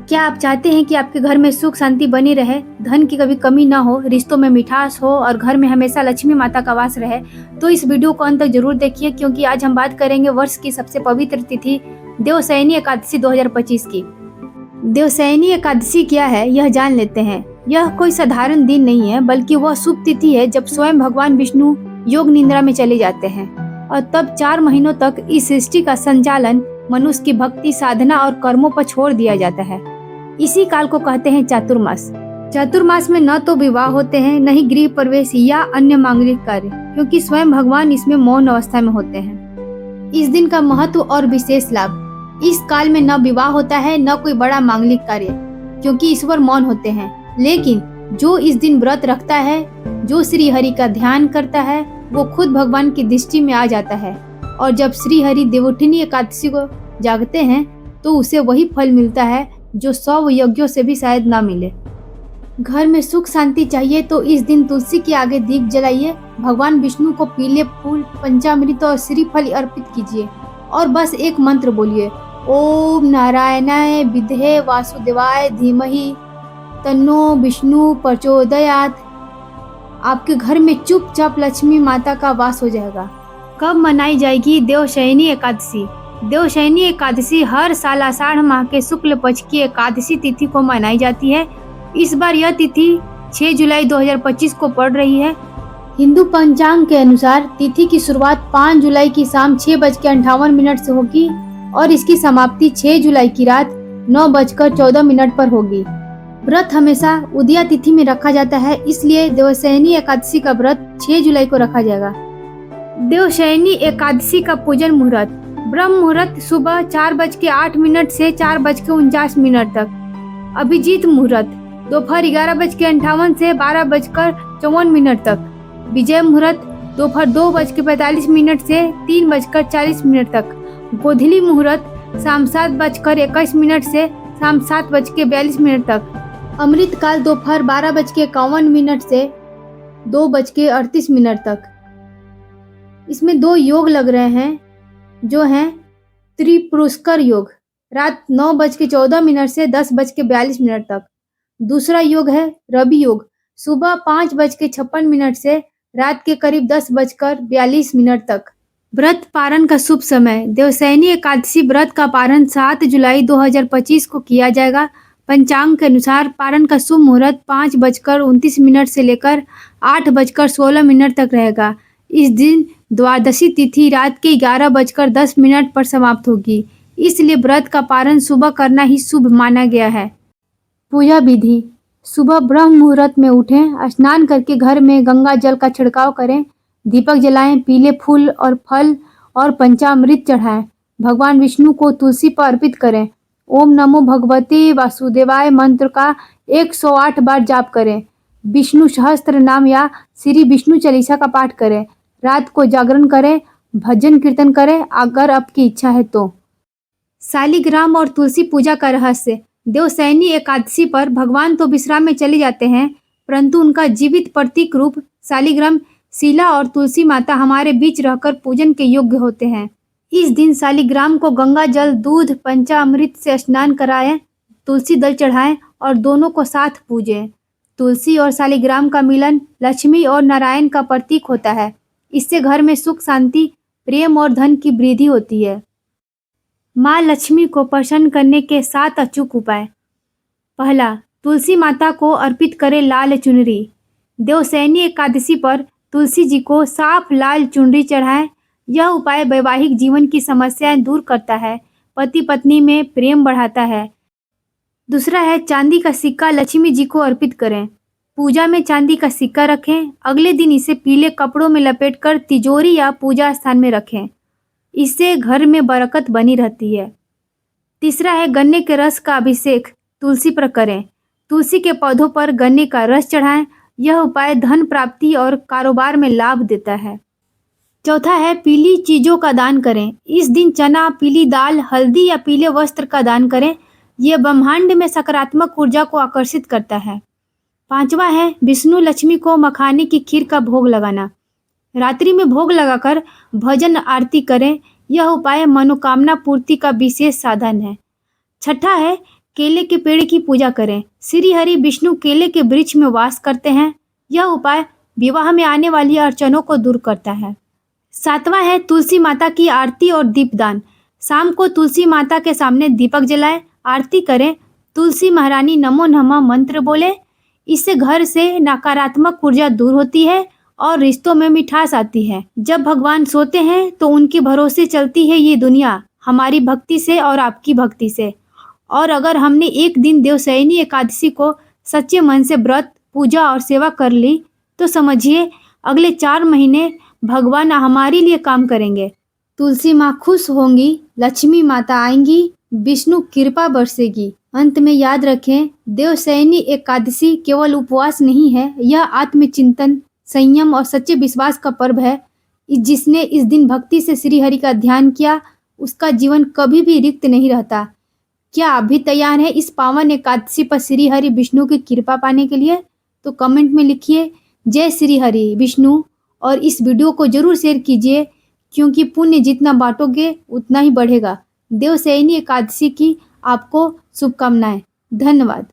क्या आप चाहते हैं कि आपके घर में सुख शांति बनी रहे, धन की कभी कमी ना हो, रिश्तों में मिठास हो और घर में हमेशा लक्ष्मी माता का वास रहे? तो इस वीडियो को अंत तक जरूर देखिए, क्योंकि आज हम बात करेंगे वर्ष की सबसे पवित्र तिथि देवशयनी एकादशी 2025 की। देवशयनी एकादशी क्या है, यह जान लेते हैं। यह कोई साधारण दिन नहीं है, बल्कि वह शुभ तिथि है जब स्वयं भगवान विष्णु योग निद्रा में चले जाते हैं और तब 4 महीनों तक इस सृष्टि का संचालन मनुष्य की भक्ति, साधना और कर्मों पर छोड़ दिया जाता है। इसी काल को कहते हैं चातुर्मास। चातुर्मास में न तो विवाह होते हैं, न ही गृह प्रवेश या अन्य मांगलिक कार्य, क्योंकि स्वयं भगवान इसमें मौन अवस्था में होते हैं। इस दिन का महत्व और विशेष लाभ, इस काल में न विवाह होता है, न कोई बड़ा मांगलिक कार्य, क्योंकि ईश्वर मौन होते हैं। लेकिन जो इस दिन व्रत रखता है, जो श्री हरि का ध्यान करता है, वो खुद भगवान की दृष्टि में आ जाता है। और जब श्री हरि देवउठनी एकादशी को जागते हैं तो उसे वही फल मिलता है जो 100 यज्ञों से भी शायद ना मिले। घर में सुख शांति चाहिए तो इस दिन तुलसी के आगे दीप जलाइए, भगवान विष्णु को पीले फूल, पंचामृत और श्रीफल अर्पित कीजिए और बस एक मंत्र बोलिए, ओम नारायणाय विद्महे वासुदेवाय धीमहि तन्नो विष्णु प्रचोदयात्। आपके घर में चुपचाप लक्ष्मी माता का वास हो जाएगा। कब मनाई जाएगी देवशयनी एकादशी? देवशयनी एकादशी हर साल आषाढ़ माह के शुक्ल पक्ष की एकादशी तिथि को मनाई जाती है। इस बार यह तिथि 6 जुलाई 2025 को पड़ रही है। हिंदू पंचांग के अनुसार तिथि की शुरुआत 5 जुलाई की शाम 6:58 से होगी और इसकी समाप्ति 6 जुलाई की रात 9:14 पर होगी। व्रत हमेशा उदया तिथि में रखा जाता है, इसलिए देवशयनी एकादशी का व्रत 6 जुलाई को रखा जाएगा। देवशयनी एकादशी का पूजन मुहूर्त, ब्रह्म मुहूर्त सुबह 4:08 से 4:49 तक। अभिजीत मुहूर्त दोपहर 11:58 से 12:54 तक। विजय मुहूर्त दोपहर 2:45 से 3:40 तक। गोधूली मुहूर्त शाम 7:21 से शाम 7:42 तक। अमृत काल दोपहर 12:51 से 2:38 तक। इसमें 2 योग लग रहे हैं, जो हैं त्रिपुरुष्कर योग, रात 9:14 से 10:42 तक। दूसरा योग है रवि योग, सुबह 5:56 से रात के करीब 10:42 तक। व्रत पारण का शुभ समय, देवशयनी एकादशी व्रत का पारण 7 जुलाई 2025 को किया जाएगा। पंचांग के अनुसार पारण का शुभ मुहूर्त 5:29 से लेकर 8:16 तक रहेगा। इस दिन द्वादशी तिथि रात के 11:10 पर समाप्त होगी, इसलिए व्रत का पारण सुबह करना ही शुभ माना गया है। पूजा विधि, सुबह ब्रह्म मुहूर्त में उठें, स्नान करके घर में गंगा जल का छिड़काव करें, दीपक जलाएं, पीले फूल और फल और पंचामृत चढ़ाएं, भगवान विष्णु को तुलसी पर अर्पित करें। ओम नमो भगवते वासुदेवाय मंत्र का 108 बार जाप करें। विष्णु सहस्त्र नाम या श्री विष्णु चालीसा का पाठ करें। रात को जागरण करें, भजन कीर्तन करें अगर आपकी इच्छा है तो। शालिग्राम और तुलसी पूजा का रहस्य, देवशयनी एकादशी पर भगवान तो विश्राम में चले जाते हैं, परंतु उनका जीवित प्रतीक रूप शालिग्राम, शीला और तुलसी माता हमारे बीच रहकर पूजन के योग्य होते हैं। इस दिन शालिग्राम को गंगा जल, दूध, पंचामृत से स्नान कराएं, तुलसी दल चढ़ाएं और दोनों को साथ पूजें। तुलसी और शालिग्राम का मिलन लक्ष्मी और नारायण का प्रतीक होता है। इससे घर में सुख शांति, प्रेम और धन की वृद्धि होती है। माँ लक्ष्मी को प्रसन्न करने के 7 अचूक उपाय। पहला, तुलसी माता को अर्पित करें लाल चुनरी। देवशयनी एकादशी पर तुलसी जी को साफ लाल चुनरी चढ़ाएं। यह उपाय वैवाहिक जीवन की समस्याएं दूर करता है, पति पत्नी में प्रेम बढ़ाता है। दूसरा है, चांदी का सिक्का लक्ष्मी जी को अर्पित करें। पूजा में चांदी का सिक्का रखें, अगले दिन इसे पीले कपड़ों में लपेटकर तिजोरी या पूजा स्थान में रखें। इससे घर में बरकत बनी रहती है। तीसरा है, गन्ने के रस का अभिषेक तुलसी पर करें। तुलसी के पौधों पर गन्ने का रस चढ़ाएं। यह उपाय धन प्राप्ति और कारोबार में लाभ देता है। चौथा है, पीली चीजों का दान करें। इस दिन चना, पीली दाल, हल्दी या पीले वस्त्र का दान करें। यह ब्रह्मांड में सकारात्मक ऊर्जा को आकर्षित करता है। पांचवा है, विष्णु लक्ष्मी को मखाने की खीर का भोग लगाना। रात्रि में भोग लगाकर भजन आरती करें। यह उपाय मनोकामना पूर्ति का विशेष साधन है। छठा है, केले के पेड़ की पूजा करें। श्री हरि विष्णु केले के वृक्ष में वास करते हैं। यह उपाय विवाह में आने वाली अड़चनों को दूर करता है। 7वां है तुलसी माता की आरती और दीपदान। शाम को तुलसी माता के सामने दीपक जलाएं, आरती करें, तुलसी महारानी नमो नमः मंत्र बोले। इससे घर से नकारात्मक ऊर्जा दूर होती है और रिश्तों में मिठास आती है। जब भगवान सोते हैं तो उनके भरोसे चलती है ये दुनिया, हमारी भक्ति से और आपकी भक्ति से। और अगर हमने एक दिन देवशयनी एकादशी को सच्चे मन से व्रत, पूजा और सेवा कर ली तो समझिए अगले 4 महीने भगवान हमारे लिए काम करेंगे। तुलसी माँ खुश होंगी, लक्ष्मी माता आएंगी, विष्णु कृपा बरसेगी। अंत में याद रखें, देवशयनी एकादशी केवल उपवास नहीं है, यह आत्मचिंतन, संयम और सच्चे विश्वास का पर्व है। जिसने इस दिन भक्ति से श्री हरि का ध्यान किया, उसका जीवन कभी भी रिक्त नहीं रहता। क्या आप भी तैयार हैं इस पावन एकादशी पर श्री हरि विष्णु की कृपा पाने के लिए? तो कमेंट में लिखिए जय श्री हरि विष्णु और इस वीडियो को जरूर शेयर कीजिए, क्योंकि पुण्य जितना बांटोगे उतना ही बढ़ेगा। देवशयनी एकादशी की आपको शुभकामनाएं। धन्यवाद।